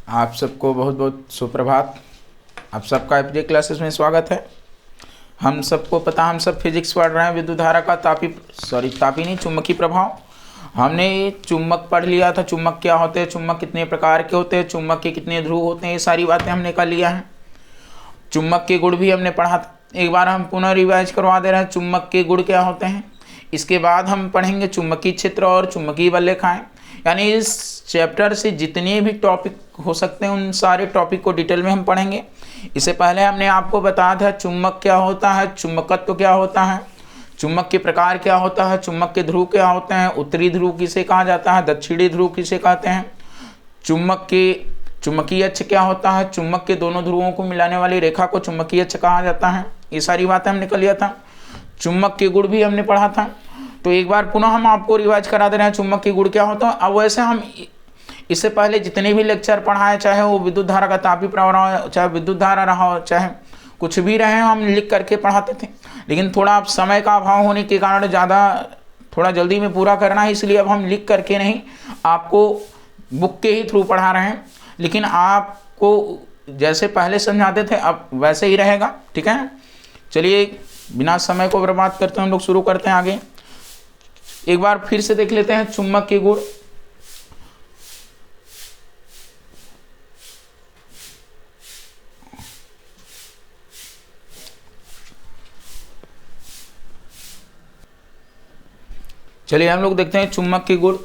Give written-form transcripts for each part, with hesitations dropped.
आप सबको बहुत बहुत सुप्रभात। आप सबका एपीजे क्लासेस में स्वागत है। हम सबको पता, हम सब फिजिक्स पढ़ रहे हैं। विद्युत धारा का तापी नहीं, चुंबकीय प्रभाव। हमने चुंबक पढ़ लिया था, चुंबक क्या होते हैं, चुंबक कितने प्रकार के होते हैं, चुंबक के कितने ध्रुव होते हैं, ये सारी बातें हमने कर लिया है। चुंबक के गुण भी हमने पढ़ा था। एक बार हम पुनः रिवाइज करवा दे रहे हैं, चुंबक के गुण क्या होते हैं। इसके बाद हम पढ़ेंगे चुंबकीय क्षेत्र और चुंबकीय बल रेखाएं। यानी इस चैप्टर से जितने भी टॉपिक हो सकते हैं उन सारे टॉपिक को डिटेल में हम पढ़ेंगे। इससे पहले हमने आपको बताया था चुंबक क्या होता है, चुंबकत्व क्या होता है, चुंबक के प्रकार क्या होता है, चुंबक के ध्रुव क्या होते हैं, उत्तरी ध्रुव किसे कहा जाता है, दक्षिणी ध्रुव किसे कहते हैं, चुंबक के चुंबकीय अक्ष क्या होता है, चुंबक के दोनों ध्रुवों को मिलाने वाली रेखा को चुंबकीय अक्ष कहा जाता है। ये सारी बातें हमने कर लिया था। चुंबक के गुण भी हमने पढ़ा था। तो एक बार पुनः हम आपको रिवाइज करा दे रहे हैं चुंबक के गुण क्या होता है। अब वैसे हम इससे पहले जितने भी लेक्चर पढ़ाए, चाहे वो विद्युत धारा का तापी प्रवाह रहा हो, चाहे विद्युत धारा रहा हो, चाहे कुछ भी रहे, हम लिख करके पढ़ाते थे। लेकिन थोड़ा अब समय का अभाव होने के कारण ज़्यादा थोड़ा जल्दी में पूरा करना है, इसलिए अब हम लिख करके नहीं, आपको बुक के ही थ्रू पढ़ा रहे हैं। लेकिन आपको जैसे पहले समझाते थे अब वैसे ही रहेगा, ठीक है। चलिए बिना समय को बर्बाद करते हम लोग शुरू करते हैं आगे। एक बार फिर से देख लेते हैं चुंबक के गुण। चलिए हम लोग देखते हैं चुंबक के गुण।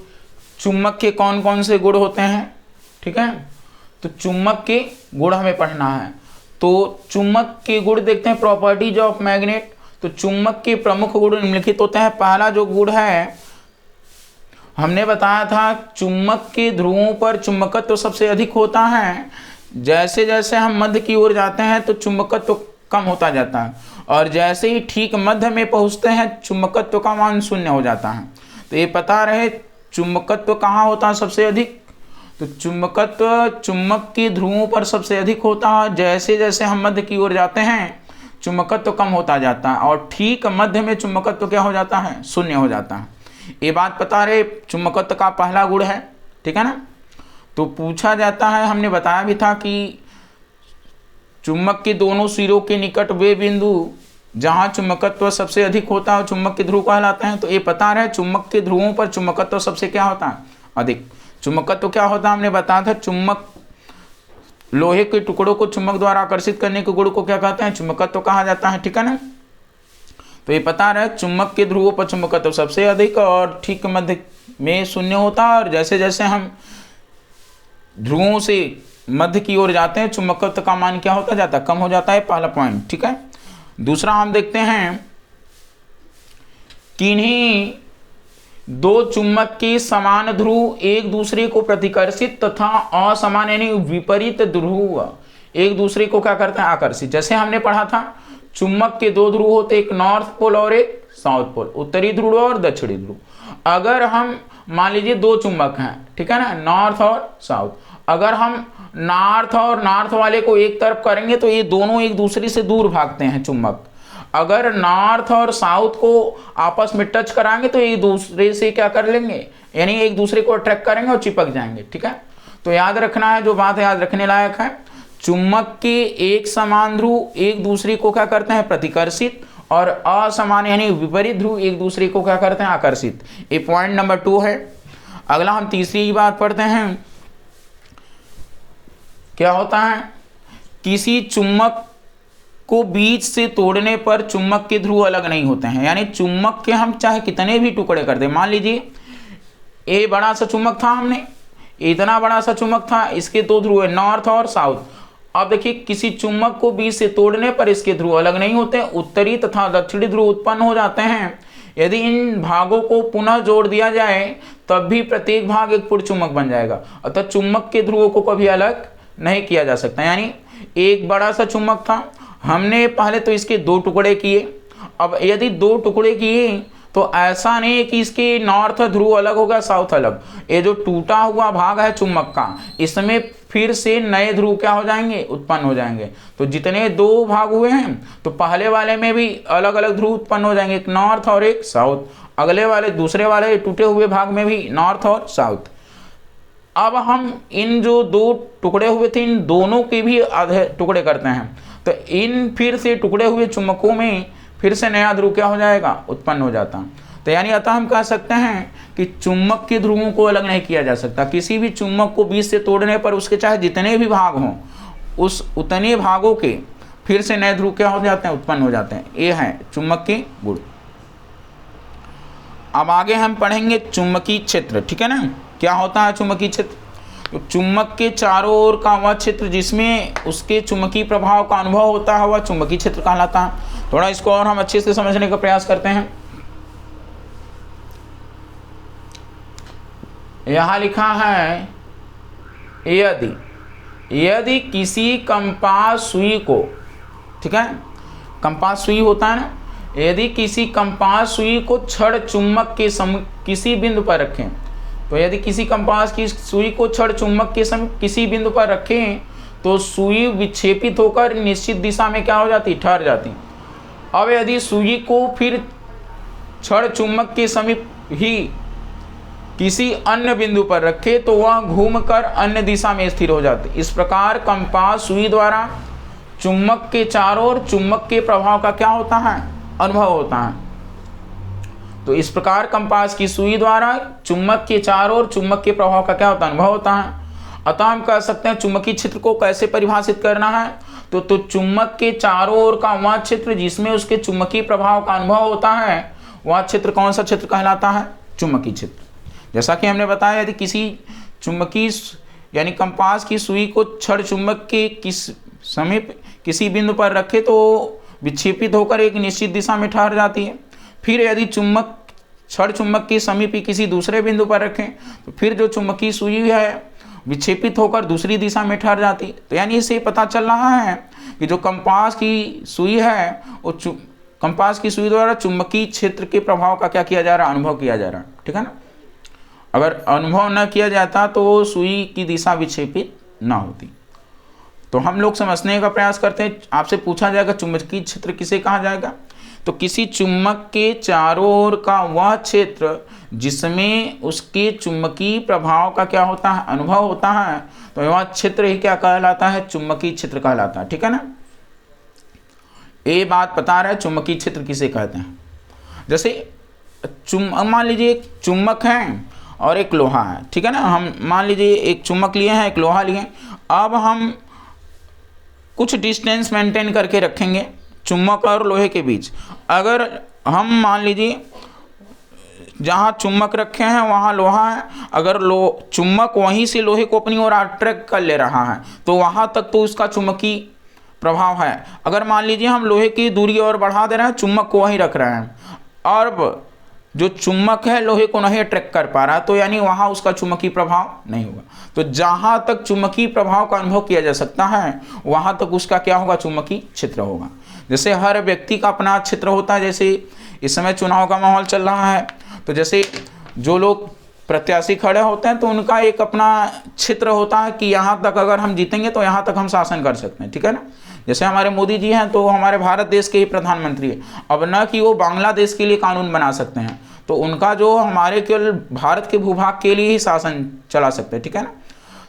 चुंबक के कौन कौन से गुण होते हैं, ठीक है। तो चुंबक के गुण हमें पढ़ना है। तो चुंबक के गुण देखते हैं, प्रॉपर्टीज ऑफ मैग्नेट। तो चुंबक के प्रमुख गुण निम्नलिखित होते हैं। पहला जो गुण है, हमने बताया था चुंबक के ध्रुवों पर चुंबकत्व तो सबसे अधिक होता है। जैसे जैसे हम मध्य की ओर जाते हैं तो चुंबकत्व तो कम होता जाता है, और जैसे ही ठीक मध्य में पहुंचते हैं चुंबकत्व का मान शून्य हो जाता है। तो ये पता रहे चुंबकत्व कहाँ होता है सबसे अधिक। तो चुंबकत्व चुंबक के ध्रुवों पर सबसे अधिक होता है। जैसे जैसे हम मध्य की ओर जाते हैं चुंबकत्व कम होता जाता है, और ठीक मध्य में चुंबकत्व क्या हो जाता है, शून्य हो जाता है। ये बात पता रहे चुंबकत्व का पहला गुण है, ठीक है ना। तो पूछा जाता है, हमने बताया भी था कि चुंबक के दोनों सिरों के निकट वे बिंदु जहां चुंबकत्व सबसे अधिक होता है चुंबक के ध्रुव कहलाते हैं। तो ये पता रहे चुंबक के ध्रुवों पर चुंबकत्व सबसे क्या होता है, अधिक। चुंबकत्व क्या होता है हमने बताया था, चुंबक लोहे के टुकड़ों को चुंबक द्वारा आकर्षित करने के गुण को क्या कहते हैं, चुंबकत्व कहा जाता है, ठीक है ना। तो ये पता रहे चुंबक के ध्रुवों पर चुंबकत्व सबसे अधिक और ठीक मध्य में शून्य होता है, और जैसे जैसे हम ध्रुवों से मध्य की ओर जाते हैं चुंबकत्व का मान क्या होता जाता है, कम हो जाता है। पहला पॉइंट, ठीक है। दूसरा हम देखते हैं किन्हीं दो चुंबक के समान ध्रुव एक दूसरे को प्रतिकर्षित तथा असमान यानी विपरीत ध्रुव एक दूसरे को क्या करते हैं, आकर्षित। जैसे हमने पढ़ा था चुंबक के दो ध्रुव होते, एक नॉर्थ पोल और एक साउथ पोल, उत्तरी ध्रुव और दक्षिणी ध्रुव। अगर हम मान लीजिए दो चुंबक हैं, ठीक है ना, नॉर्थ और साउथ, अगर हम नॉर्थ और नॉर्थ वाले को एक तरफ करेंगे तो ये दोनों एक दूसरे से दूर भागते हैं चुंबक। अगर नॉर्थ और साउथ को आपस में टच कराएंगे तो एक दूसरे से क्या कर लेंगे, यानी एक दूसरे को अट्रैक्ट करेंगे और चिपक जाएंगे, ठीक है। तो याद रखना है, जो बात याद रखने लायक है, चुंबक के एक समान ध्रुव एक दूसरे को क्या करते हैं, प्रतिकर्षित, और असमान यानी विपरीत ध्रुव एक दूसरे को क्या करते हैं, आकर्षित। ये पॉइंट नंबर 2 है। अगला हम तीसरी बात पढ़ते हैं। क्या होता है, किसी चुंबक को बीच से तोड़ने पर चुंबक के ध्रुव अलग नहीं होते हैं। यानी चुंबक के हम चाहे कितने भी टुकड़े कर दें, मान लीजिए ये बड़ा सा चुंबक था, हमने इतना बड़ा सा चुंबक था, इसके दो ध्रुव है नॉर्थ और साउथ। अब देखिए किसी चुंबक को बीच से तोड़ने पर इसके ध्रुव अलग नहीं होते, उत्तरी तथा दक्षिणी ध्रुव उत्पन्न हो जाते हैं। यदि इन भागों को पुनः जोड़ दिया जाए तब भी प्रत्येक भाग एक पूर्ण चुंबक बन जाएगा। अतः चुंबक के ध्रुवों को कभी अलग नहीं किया जा सकता। यानी एक बड़ा सा चुंबक था, हमने पहले तो इसके दो टुकड़े किए। अब यदि दो टुकड़े किए तो ऐसा नहीं है कि इसके नॉर्थ ध्रुव अलग होगा साउथ अलग। ये जो टूटा हुआ भाग है चुंबक का, इसमें फिर से नए ध्रुव क्या हो जाएंगे, उत्पन्न हो जाएंगे। तो जितने दो भाग हुए हैं तो पहले वाले में भी अलग अलग ध्रुव उत्पन्न हो जाएंगे, एक नॉर्थ और एक साउथ। अगले वाले दूसरे वाले टूटे हुए भाग में भी नॉर्थ और साउथ। अब हम इन जो दो टुकड़े हुए थे इन दोनों के भी आधे टुकड़े करते हैं, तो इन फिर से टुकड़े हुए चुम्बकों में फिर से नया ध्रुव क्या हो जाएगा, उत्पन्न हो जाता। तो यानी अतः हम कह सकते हैं कि चुम्बक के ध्रुवों को अलग नहीं किया जा सकता। किसी भी चुम्बक को बीच से तोड़ने पर उसके चाहे जितने भी भाग हों, उस उतने भागों के फिर से नए ध्रुव क्या हो जाते हैं, उत्पन्न हो जाते हैं। ये है चुम्बक के गुण। अब आगे हम पढ़ेंगे चुम्बकीय क्षेत्र, ठीक है ना। क्या होता है चुम्बकीय क्षेत्र? तो चुम्बक के चारों ओर का वह क्षेत्र जिसमें उसके चुम्बकीय प्रभाव का अनुभव होता है वह चुम्बकीय क्षेत्र कहलाता है। थोड़ा इसको और हम अच्छे से समझने का प्रयास करते हैं। यहाँ लिखा है यदि किसी कंपास सुई को, ठीक है, कंपास सुई होता है ना, यदि किसी कंपास सुई को छड़ चुम्बक के किसी बिंदु पर रखें, तो यदि किसी कंपास की सुई को छड़ चुम्बक के किसी बिंदु पर रखें तो सुई विक्षेपित होकर निश्चित दिशा में क्या हो जाती, ठहर जाती। अब यदि सुई को फिर छड़ चुम्बक के समीप ही किसी अन्य बिंदु पर रखे तो वह घूमकर अन्य दिशा में स्थिर हो जाती। इस प्रकार कंपास सुई द्वारा चुम्बक के चारों ओर चुम्बक के प्रभाव का क्या होता है, अनुभव होता है। तो इस प्रकार कंपास की सुई द्वारा चुम्बक के चारों ओर चुम्बक के प्रभाव का क्या होता है, अनुभव होता है। अतः हम कह सकते हैं चुम्बकीय क्षेत्र को कैसे परिभाषित करना है, तो चुम्बक के चारों ओर का वह क्षेत्र जिसमें उसके चुम्बकीय प्रभाव का अनुभव होता है वह क्षेत्र कौन सा क्षेत्र कहलाता है, चुम्बकीय क्षेत्र। जैसा कि हमने बताया यदि किसी चुम्बकीय यानी कंपास की सुई को छड़ चुम्बक के समीप किसी बिंदु पर रखे तो विक्षेपित होकर एक निश्चित दिशा में ठहर जाती है। फिर यदि छड़ चुम्बक के समीप ही किसी दूसरे बिंदु पर रखें तो फिर जो चुम्बकीय सुई है विक्षेपित होकर दूसरी दिशा में ठहर जाती है। तो यानी इससे पता चल रहा है कि जो कंपास की सुई है वो कंपास की सुई द्वारा चुम्बकीय क्षेत्र के प्रभाव का क्या किया जा रहा है, अनुभव किया जा रहा है, ठीक है ना। अगर अनुभव न किया जाता तो सुई की दिशा विक्षेपित न होती। तो हम लोग समझने का प्रयास करते हैं। आपसे पूछा जाएगा चुम्बकीय क्षेत्र किसे कहा जाएगा, तो किसी चुम्बक के चारों ओर का वह क्षेत्र जिसमें उसके चुम्बकीय प्रभाव का क्या होता है, अनुभव होता है, तो वह क्षेत्र ही क्या कहलाता है, चुम्बकीय क्षेत्र कहलाता है, ठीक है ना। ये बात बता रहा है चुम्बकीय क्षेत्र किसे कहते हैं। जैसे मान लीजिए एक चुम्बक है और एक लोहा है, ठीक है ना। हम मान लीजिए एक चुम्बक लिए हैं, एक लोहा लिए। अब हम कुछ डिस्टेंस मेंटेन करके रखेंगे चुम्बक और लोहे के बीच। अगर हम मान लीजिए जहाँ चुम्बक रखे हैं वहाँ लोहा है, अगर चुम्बक वहीं से लोहे को अपनी ओर अट्रैक्ट कर ले रहा है तो वहाँ तक तो उसका चुम्बकीय प्रभाव है। अगर मान लीजिए हम लोहे की दूरी और बढ़ा दे रहे हैं, चुम्बक को वहीं रख रहे हैं और जो चुम्बक है लोहे को नहीं अट्रैक्ट कर पा रहा, तो यानी वहाँ उसका चुम्बकीय प्रभाव नहीं होगा। तो जहाँ तक चुम्बकीय प्रभाव का अनुभव किया जा सकता है वहाँ तक उसका क्या होगा, चुम्बकीय क्षेत्र होगा। जैसे हर व्यक्ति का अपना क्षेत्र होता है। जैसे इस समय चुनाव का माहौल चल रहा है, तो जैसे जो लोग प्रत्याशी खड़े होते हैं तो उनका एक अपना क्षेत्र होता है कि यहाँ तक अगर हम जीतेंगे तो यहाँ तक हम शासन कर सकते हैं, ठीक है ना। जैसे हमारे मोदी जी हैं तो हमारे भारत देश के ही प्रधानमंत्री है। अब न कि वो बांग्लादेश के लिए कानून बना सकते हैं, तो उनका जो हमारे केवल भारत के भूभाग के लिए ही शासन चला सकते हैं, ठीक है ना,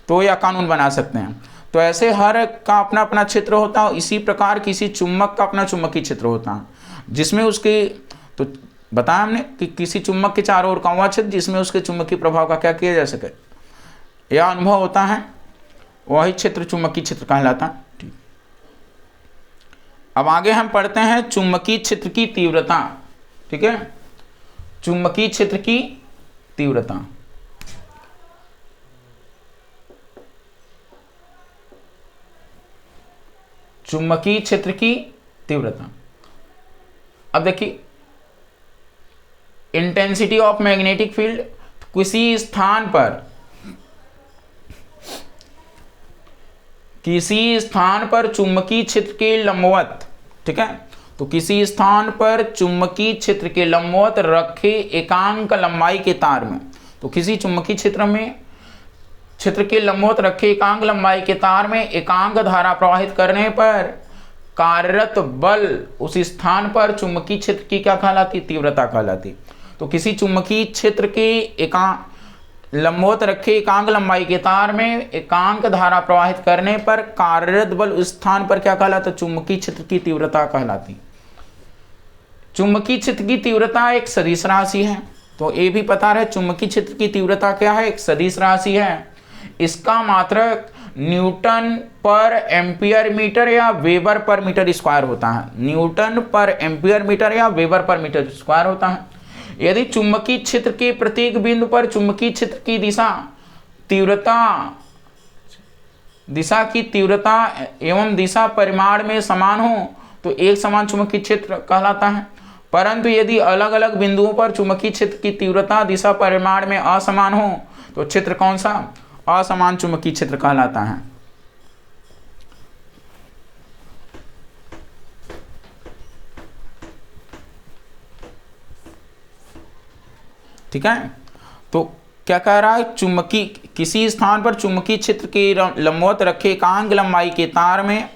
तो या कानून बना सकते हैं। तो ऐसे हर का अपना अपना क्षेत्र होता है। इसी प्रकार किसी चुम्बक का अपना चुम्बकीय क्षेत्र होता है जिसमें उसके, तो बताया हमने कि किसी चुम्बक के चारों ओर का वह क्षेत्र जिसमें उसके चुम्बकीय प्रभाव का क्या किया जा सके, यह अनुभव होता है, वही क्षेत्र चुम्बकीय क्षेत्र कहलाता है। ठीक, अब आगे हम पढ़ते हैं चुम्बकीय क्षेत्र की तीव्रता, ठीक है। चुम्बकीय क्षेत्र की तीव्रता, चुम्बकीय क्षेत्र की तीव्रता। अब देखिए इंटेंसिटी ऑफ मैग्नेटिक फील्ड, किसी स्थान पर चुम्बकीय क्षेत्र के लंबवत, ठीक है, तो किसी स्थान पर चुम्बकीय क्षेत्र के लंबवत रखे एकांक लंबाई के तार में, तो किसी चुम्बकीय क्षेत्र के लंबवत रखे एकांक लंबाई के तार में एकांक धारा प्रवाहित करने पर कार्यरत बल उस स्थान पर चुम्बकीय क्षेत्र की क्या कहलाती, तीव्रता कहलाती। तो किसी चुम्बकीय क्षेत्र के लंबवत रखे एकांक लंबाई के तार में एकांक धारा प्रवाहित करने पर कार्यरत बल उस स्थान पर क्या कहलाता? चुंबकीय क्षेत्र की तीव्रता कहलाती। चुंबकीय क्षेत्र की तीव्रता एक सदिश राशि है, तो ये भी पता रहे चुंबकीय क्षेत्र की तीव्रता क्या है? एक सदिश राशि है। इसका मात्रक न्यूटन पर एम्पियर मीटर या वेबर पर मीटर स्क्वायर होता है। न्यूटन पर एम्पियर मीटर या वेबर पर मीटर स्क्वायर होता है। यदि चुंबकीय क्षेत्र के प्रत्येक बिंदु पर चुंबकीय क्षेत्र की दिशा की तीव्रता एवं दिशा परिमाण में समान हो तो एक समान चुंबकीय क्षेत्र कहलाता है। परंतु यदि अलग अलग बिंदुओं पर चुंबकीय क्षेत्र की तीव्रता दिशा परिमाण में असमान हो तो क्षेत्र कौन सा? असमान चुंबकीय क्षेत्र कहलाता है। ठीक है, तो क्या कह रहा है? चुंबकीय किसी स्थान पर चुंबकीय क्षेत्र के लंबवत रखे एकांक लंबाई के तार में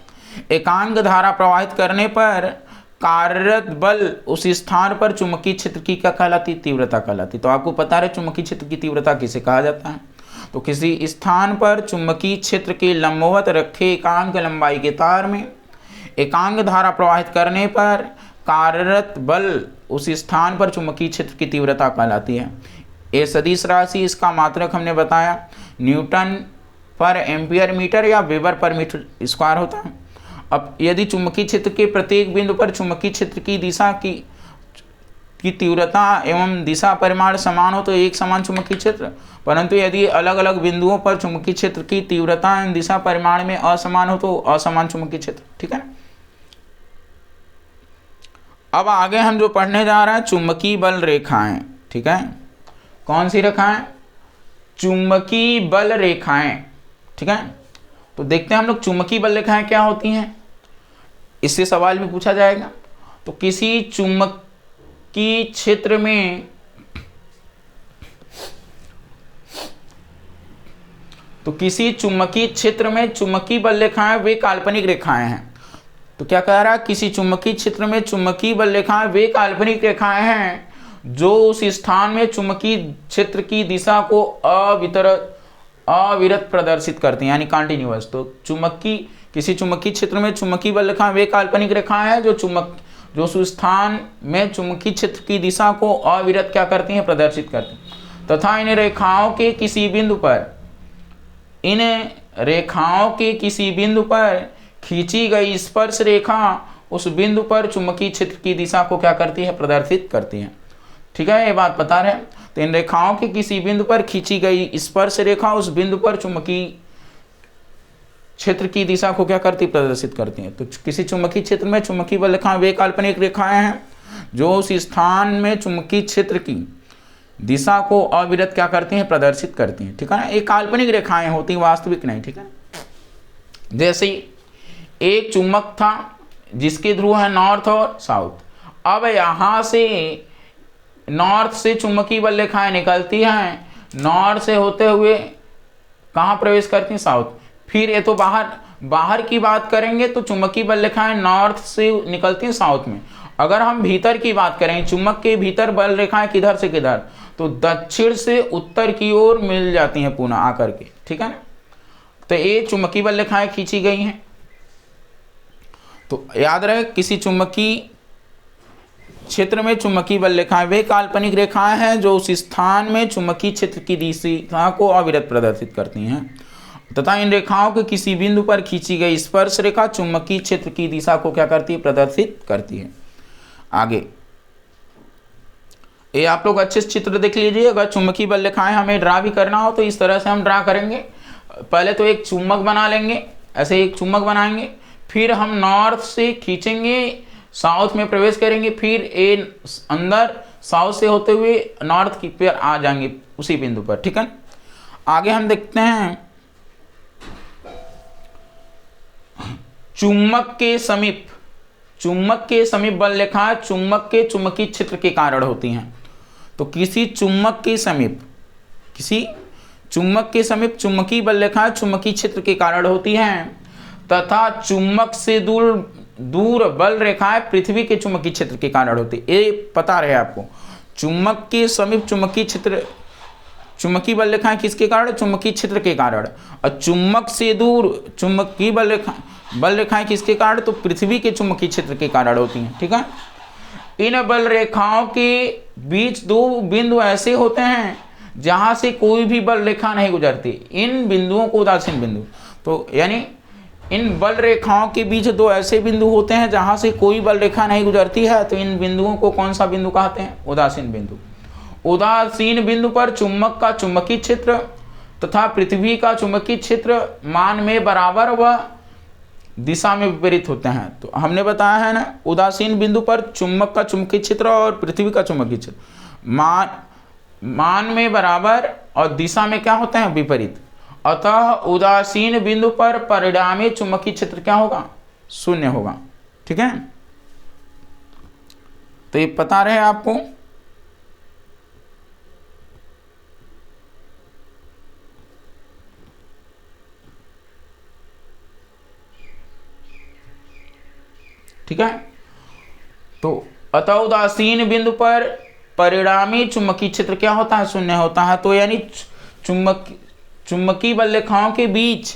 एकांक धारा प्रवाहित करने पर कार्यरत बल उस स्थान पर चुंबकीय क्षेत्र की क्या कहलाती? तीव्रता कहलाती। तो आपको पता है चुंबकीय क्षेत्र की तीव्रता किसे कहा जाता है? तो किसी स्थान पर चुंबकीय क्षेत्र के लंबवत रखे एकांक लंबाई के तार में एकांक धारा प्रवाहित करने पर कार्यरत बल उस स्थान पर चुंबकीय क्षेत्र की तीव्रता कहलाती है। ये सदिश राशि, इसका मात्रक हमने बताया न्यूटन पर एम्पियर मीटर या वेबर पर मीटर स्क्वायर होता है। अब यदि चुंबकीय क्षेत्र के प्रत्येक बिंदु पर चुंबकीय क्षेत्र की दिशा की तीव्रता एवं दिशा परिमाण समान हो तो एक समान चुंबकीय क्षेत्र, परंतु यदि अलग अलग बिंदुओं पर चुंबकीय क्षेत्र की तीव्रता एवं दिशा परिमाण में असमान हो तो असमान चुंबकीय क्षेत्र। ठीक है ना। अब आगे हम जो पढ़ने जा रहे हैं चुंबकीय बल रेखाएं। ठीक है, कौन सी रेखाएं? चुंबकीय बल रेखाएं। ठीक है, तो देखते हैं हम लोग चुंबकीय बल रेखाएं क्या होती हैं, इससे सवाल भी पूछा जाएगा। तो किसी चुंबकीय क्षेत्र में चुंबकीय बल रेखाएं वे काल्पनिक रेखाएं हैं। तो क्या कह रहा है? किसी चुंबकीय क्षेत्र में चुंबकीय बल रेखाएं वे काल्पनिक रेखाएं हैं जो उस स्थान में चुंबकीय क्षेत्र की दिशा को अविरत प्रदर्शित करती हैं, यानी कॉन्टिन्यूअस। तो किसी चुंबकीय क्षेत्र में चुंबकीय बल रेखाएं वे काल्पनिक रेखाएं हैं जो उस स्थान में चुंबकीय क्षेत्र की दिशा को अविरत क्या करती हैं? प्रदर्शित करती हैं। तथा इन रेखाओं के किसी बिंदु पर खींची गई स्पर्श रेखा उस बिंदु पर चुंबकीय क्षेत्र की दिशा को क्या करती है? प्रदर्शित करती है। ठीक है, ये बात बता रहे हैं। तो इन रेखाओं के किसी बिंदु पर खींची गई स्पर्श रेखा उस बिंदु पर चुंबकीय क्षेत्र की दिशा को क्या करती? प्रदर्शित करती है। तो किसी चुंबकीय क्षेत्र में चुंबकीय बल रेखाएं वे काल्पनिक रेखाएं हैं जो उस स्थान में चुंबकीय क्षेत्र की दिशा को अविरत क्या करती हैं? प्रदर्शित करती हैं। ठीक है ना, एक काल्पनिक रेखाएं होती हैं, वास्तविक नहीं। ठीक है, जैसे एक चुंबक था जिसके ध्रुव है नॉर्थ और साउथ। अब यहाँ से नॉर्थ से चुंबकीय बल रेखाएं निकलती हैं, नॉर्थ से होते हुए कहाँ प्रवेश करती हैं? साउथ। फिर ये तो बाहर की बात करेंगे तो चुंबकीय बल रेखाएं नॉर्थ से निकलती हैं साउथ में। अगर हम भीतर की बात करें, चुंबक के भीतर बल रेखाएं किधर से किधर? तो दक्षिण से उत्तर की ओर मिल जाती हैं पुनः आकर के। ठीक है ना, तो ये चुंबकीय बल रेखाएं खींची गई हैं। तो याद रहे किसी चुंबकीय क्षेत्र में चुंबकीय बल रेखाएं वे काल्पनिक रेखाएं हैं जो उस स्थान में चुंबकीय क्षेत्र की दिशा को अविरत प्रदर्शित करती हैं तथा इन रेखाओं के किसी बिंदु पर खींची गई स्पर्श रेखा चुंबकीय क्षेत्र की दिशा को क्या करती है? प्रदर्शित करती है। आगे ये आप लोग अच्छे से चित्र देख लीजिए। अगर चुंबकीय बल रेखाएं हमें ड्रा भी करना हो तो इस तरह से हम ड्रा करेंगे। पहले तो एक चुंबक बना लेंगे, ऐसे एक चुंबक बनाएंगे, फिर हम नॉर्थ से खींचेंगे, साउथ में प्रवेश करेंगे, फिर ए अंदर साउथ से होते हुए नॉर्थ की पर आ जाएंगे उसी बिंदु पर। ठीक है, आगे हम देखते हैं चुंबक के समीप बल रेखाएं चुंबक के चुंबकीय क्षेत्र के कारण होती हैं। तो किसी चुंबक के समीप चुंबकीय बल रेखाएं चुंबकीय क्षेत्र के कारण होती हैं तथा चुंबक से दूर बल रेखाएं पृथ्वी के चुंबकीय क्षेत्र के कारण होती है। ये पता रहे आपको, चुंबक के समीप चुंबकीय क्षेत्र चुंबकीय बल रेखाएं किसके कारण? चुंबकीय क्षेत्र के कारण। और चुंबक से दूर चुंबकीय बल रेखाएं किसके कारण? तो पृथ्वी के चुंबकीय क्षेत्र के कारण होती हैं। ठीक है, इन बल रेखाओं के बीच दो बिंदु ऐसे होते हैं जहां से कोई भी बल रेखा नहीं गुजरती। इन बिंदुओं को उदासीन बिंदु, तो यानी इन बल रेखाओं के बीच दो ऐसे बिंदु होते हैं जहां से कोई बल रेखा नहीं गुजरती है, तो इन बिंदुओं को कौन सा बिंदु कहते हैं? उदासीन बिंदु। उदासीन बिंदु पर चुंबक का चुंबकीय क्षेत्र तथा पृथ्वी का चुंबकीय क्षेत्र मान में बराबर व दिशा में विपरीत होते हैं। तो हमने बताया है ना, उदासीन बिंदु पर चुंबक का चुंबकीय क्षेत्र और पृथ्वी का चुंबकीय क्षेत्र मान में बराबर और दिशा में क्या होते हैं? विपरीत। अतः उदासीन बिंदु पर परिणामी चुंबकीय क्षेत्र क्या होगा? शून्य होगा। ठीक है, तो ये पता रहे आपको। ठीक है, तो अतः उदासीन बिंदु पर परिणामी चुंबकीय क्षेत्र क्या होता है? शून्य होता है। तो यानी चुंबकीय बल रेखाओं के बीच,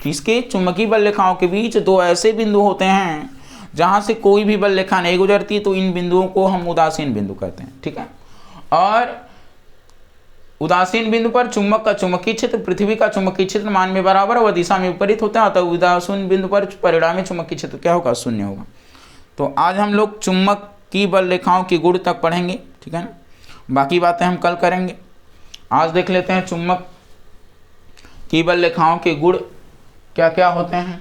किसके? चुंबकीय बल रेखाओं के बीच दो ऐसे बिंदु होते हैं जहां से कोई भी बल रेखा नहीं गुजरती, तो इन बिंदुओं को हम उदासीन बिंदु कहते हैं। ठीक है, और उदासीन बिंदु पर चुंबक का चुंबकीय क्षेत्र पृथ्वी का चुंबकीय क्षेत्र मान में बराबर व दिशा में विपरीत होता है, तो उदासीन बिंदु पर परिणामी चुंबकीय क्षेत्र क्या होगा? शून्य होगा। तो आज हम लोग चुंबक की बल रेखाओं की गुण तक पढ़ेंगे। ठीक है ना, बाकी बातें हम कल करेंगे। आज देख लेते हैं चुंबक की बल रेखाओं के गुण क्या क्या होते हैं।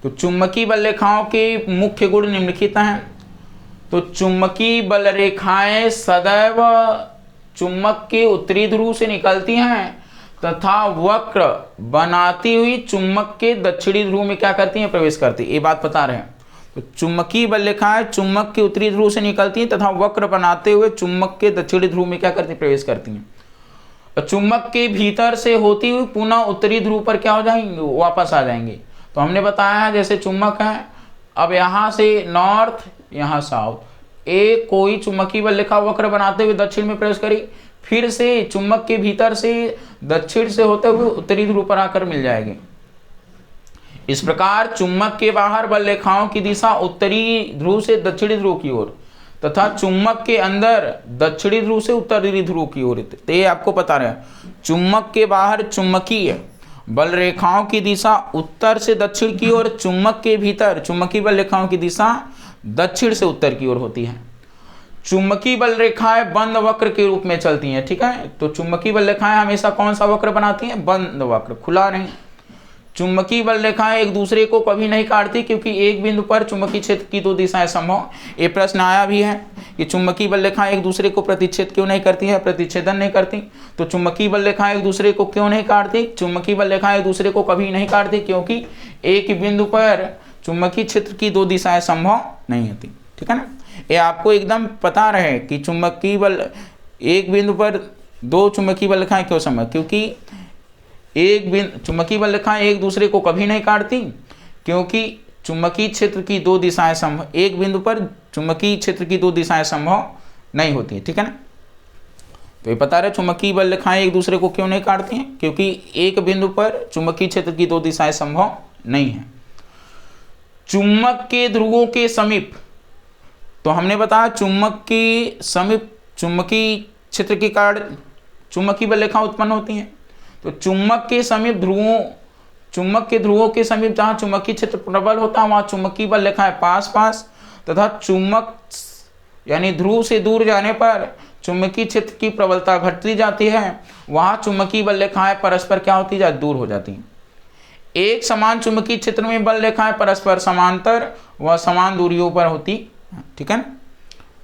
तो चुंबकीय बल रेखाओं के मुख्य गुण निम्नलिखित हैं। तो चुंबकीय बल रेखाएं सदैव चुंबक के उत्तरी ध्रुव से निकलती हैं तथा वक्र बनाती हुई चुंबक के दक्षिणी ध्रुव में क्या करती हैं? प्रवेश करती है। ये बात बता रहे हैं। तो चुंबकीय बल रेखाएं चुंबक के उत्तरी ध्रुव से निकलती हैं तथा वक्र बनाते हुए चुंबक के दक्षिणी ध्रुव में क्या करती हैं? प्रवेश करती हैं। और चुंबक के भीतर से होती हुई पुनः उत्तरी ध्रुव पर क्या हो जाएंगे? वापस आ जाएंगे। तो हमने बताया है जैसे चुंबक है, अब यहाँ से नॉर्थ, यहाँ साउथ, एक कोई चुंबकीय बल रेखा वक्र बनाते हुए दक्षिण में प्रवेश करी, फिर से चुंबक के भीतर से दक्षिण से होते हुए उत्तरी ध्रुव पर आकर मिल जाएगी। इस प्रकार चुंबक के बाहर बल रेखाओं की दिशा उत्तरी ध्रुव से दक्षिणी ध्रुव की ओर तथा चुंबक के अंदर दक्षिणी ध्रुव से उत्तरी ध्रुव की ओर। तो ये आपको पता रहे, चुंबक के बाहर चुंबकीय बल रेखाओं की दिशा उत्तर से दक्षिण की ओर, चुंबक के भीतर चुंबकीय बल रेखाओं की दिशा दक्षिण से उत्तर की ओर होती है। चुंबकीय बल रेखाएं बंद वक्र के रूप में चलती हैं। ठीक है, तो चुंबकीय बल रेखाएं हमेशा कौन सा वक्र बनाती हैं? बंद वक्र, खुला नहीं। चुंबकीय बल रेखाएं एक दूसरे को कभी नहीं काटती, क्योंकि एक बिंदु पर चुंबकीय क्षेत्र की दो दिशाएं संभव। ये प्रश्न आया भी है कि चुंबकीय बल रेखाएं एक दूसरे को प्रतिच्छेद क्यों नहीं करती है? प्रतिच्छेदन नहीं करती। तो चुंबकीय बल रेखाएं एक दूसरे को क्यों नहीं काटती? चुंबकीय बल रेखाएं एक दूसरे को कभी नहीं काटती, क्योंकि एक बिंदु पर चुंबकीय क्षेत्र की दो दिशाएं संभव नहीं होती। ठीक है ना, ये आपको एकदम पता रहे कि चुंबकीय बल, एक बिंदु पर दो चुंबकीय बल रेखाएं क्यों संभव? क्योंकि चुंबकीय बल रेखाएं एक दूसरे को कभी नहीं काटती, क्योंकि चुंबकीय क्षेत्र की दो दिशाएं संभव, एक बिंदु पर चुंबकीय क्षेत्र की दो दिशाएं संभव नहीं होती है। ठीक है ना, तो ये पता रहे चुंबकीय बल रेखाएं एक दूसरे को क्यों नहीं काटती हैं? क्योंकि एक बिंदु पर चुंबकीय क्षेत्र की दो दिशाएं संभव नहीं है। चुंबक के ध्रुवों के समीप, तो हमने बताया चुंबक के समीप चुंबकीय क्षेत्र के कारण चुंबकीय बल रेखा उत्पन्न होती हैं। तो चुंबक के समीप चुंबक के ध्रुवों के समीप जहाँ चुंबकीय क्षेत्र प्रबल होता है वहाँ चुंबकीय बल रेखाएं पास पास, तथा चुंबक यानी ध्रुव से दूर जाने पर चुंबकीय क्षेत्र की प्रबलता घटती जाती है, वहाँ चुंबकीय बल रेखाएं परस्पर क्या होती जाती? दूर हो जाती हैं। एक समान चुंबकीय क्षेत्र में बल रेखाएं परस्पर समांतर व समान दूरियों पर होती। ठीक है ना,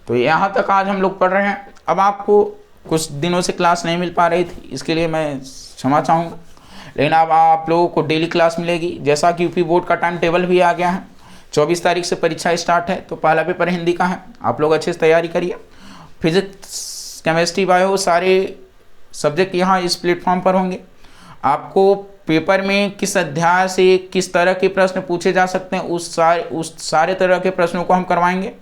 तो यहाँ तक आज हम लोग पढ़ रहे हैं। अब आपको कुछ दिनों से क्लास नहीं मिल पा रही थी, इसके लिए मैं क्षमा चाहूँगा, लेकिन अब आप लोगों को डेली क्लास मिलेगी। जैसा कि यूपी बोर्ड का टाइम टेबल भी आ गया है, 24 तारीख से परीक्षा स्टार्ट है, तो पहला पेपर हिंदी का है, आप लोग अच्छे से तैयारी करिए। फिजिक्स, केमिस्ट्री, बायो सारे सब्जेक्ट यहाँ इस प्लेटफॉर्म पर होंगे। आपको पेपर में किस अध्याय से किस तरह के प्रश्न पूछे जा सकते हैं उस सारे तरह के प्रश्नों को हम करवाएंगे।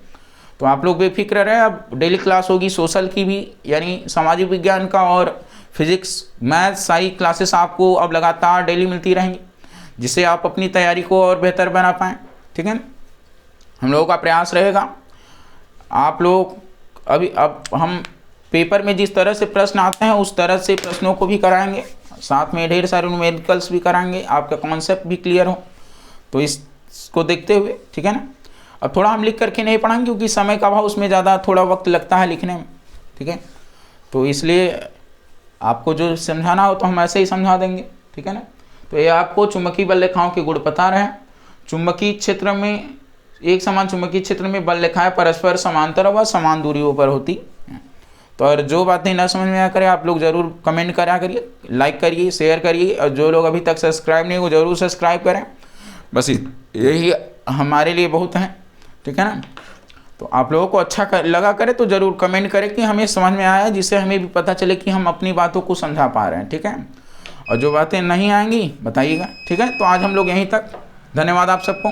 तो आप लोग बेफिक्र रहे, अब डेली क्लास होगी सोशल की भी, यानी सामाजिक विज्ञान का, और फिजिक्स मैथ सारी क्लासेस आपको अब लगातार डेली मिलती रहेंगी, जिससे आप अपनी तैयारी को और बेहतर बना पाएँ। ठीक है ना, हम लोगों का प्रयास रहेगा। आप लोग अब हम पेपर में जिस तरह से प्रश्न आते हैं उस तरह से प्रश्नों को भी कराएंगे, साथ में ढेर सारे न्यूमेरिकल्स भी कराएंगे, आपका कॉन्सेप्ट भी क्लियर हो, तो इसको देखते हुए, ठीक है ना। अब थोड़ा हम लिख करके नहीं पढ़ाएंगे क्योंकि समय का अभाव, उसमें ज़्यादा थोड़ा वक्त लगता है लिखने में, ठीक है। तो इसलिए आपको जो समझाना हो तो हम ऐसे ही समझा देंगे, ठीक है ना। तो ये आपको चुंबकीय बल रेखाओं के गुण पता रहे। चुंबकीय क्षेत्र में, एक समान चुंबकीय क्षेत्र में बल रेखाएं परस्पर समांतर व समान दूरियों पर होती हैं। तो और जो बातें ना समझ में आया करें आप लोग ज़रूर कमेंट करा करिए, लाइक करिए, शेयर करिए, और जो लोग अभी तक सब्सक्राइब नहीं हो ज़रूर सब्सक्राइब करें। बस यही हमारे लिए बहुत है, ठीक है ना। तो आप लोगों को अच्छा लगा करे तो ज़रूर कमेंट करें कि हमें समझ में आया, जिससे हमें भी पता चले कि हम अपनी बातों को समझा पा रहे हैं, ठीक है। और जो बातें नहीं आएंगी बताइएगा, ठीक है। तो आज हम लोग यहीं तक, धन्यवाद आप सबको।